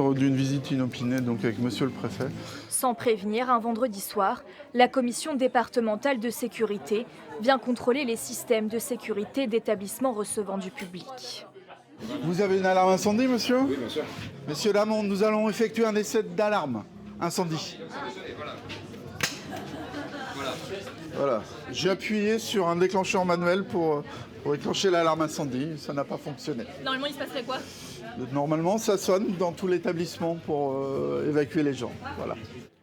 D'une visite inopinée donc avec monsieur le préfet. Sans prévenir, un vendredi soir, la commission départementale de sécurité vient contrôler les systèmes de sécurité d'établissements recevant du public. Vous avez une alarme incendie, monsieur? Oui, bien sûr. Messieurs, dames, nous allons effectuer un essai d'alarme incendie. Voilà. J'ai appuyé sur un déclencheur manuel pour déclencher l'alarme incendie. Ça n'a pas fonctionné. Normalement, il se passerait quoi? Normalement, ça sonne dans tout l'établissement pour évacuer les gens. Voilà.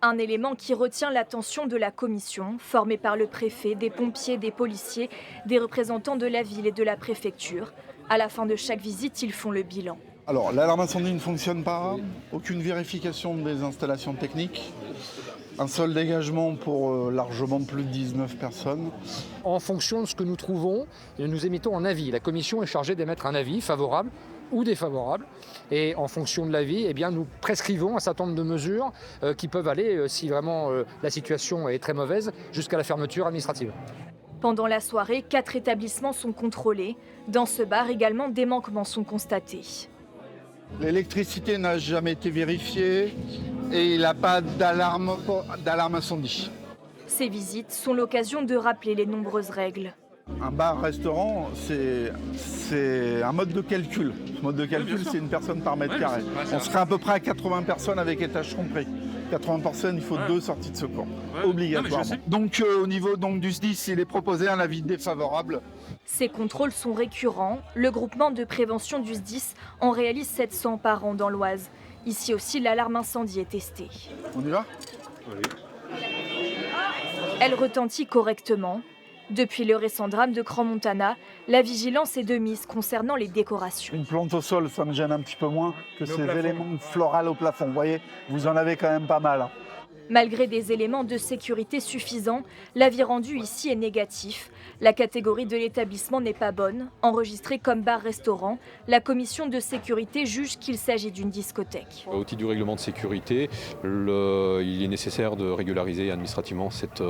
Un élément qui retient l'attention de la commission, formée par le préfet, des pompiers, des policiers, des représentants de la ville et de la préfecture. À la fin de chaque visite, ils font le bilan. Alors, l'alarme incendie ne fonctionne pas. Aucune vérification des installations techniques. Un seul dégagement pour largement plus de 19 personnes. En fonction de ce que nous trouvons, nous émettons un avis. La commission est chargée d'émettre un avis favorable ou défavorable. Et en fonction de l'avis, eh bien, nous prescrivons un certain nombre de mesures qui peuvent aller, si vraiment la situation est très mauvaise, jusqu'à la fermeture administrative. Pendant la soirée, 4 établissements sont contrôlés. Dans ce bar également, des manquements sont constatés. L'électricité n'a jamais été vérifiée et il n'y a pas d'alarme incendie. Ces visites sont l'occasion de rappeler les nombreuses règles. Un bar-restaurant, c'est un mode de calcul. Ce mode de calcul, c'est une personne par mètre carré. On serait à peu près à 80 personnes avec étage compris. 80 personnes, il faut 2 sorties de secours, obligatoirement. Donc au niveau du SDIS, il est proposé un avis défavorable. Ces contrôles sont récurrents. Le groupement de prévention du SDIS en réalise 700 par an dans l'Oise. Ici aussi, l'alarme incendie est testée. On y va? Elle retentit correctement. Depuis le récent drame de Crans-Montana, la vigilance est de mise concernant les décorations. Une plante au sol, ça me gêne un petit peu moins que ces éléments floraux au plafond. Vous voyez, vous en avez quand même pas mal. Hein. Malgré des éléments de sécurité suffisants, l'avis rendu ici est négatif. La catégorie de l'établissement n'est pas bonne. Enregistré comme bar-restaurant, la commission de sécurité juge qu'il s'agit d'une discothèque. Au titre du règlement de sécurité, il est nécessaire de régulariser administrativement cette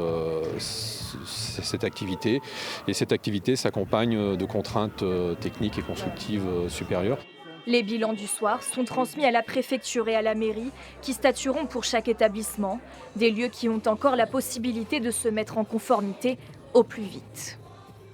activité. Et cette activité s'accompagne de contraintes techniques et constructives supérieures. Les bilans du soir sont transmis à la préfecture et à la mairie qui statueront pour chaque établissement, des lieux qui ont encore la possibilité de se mettre en conformité au plus vite.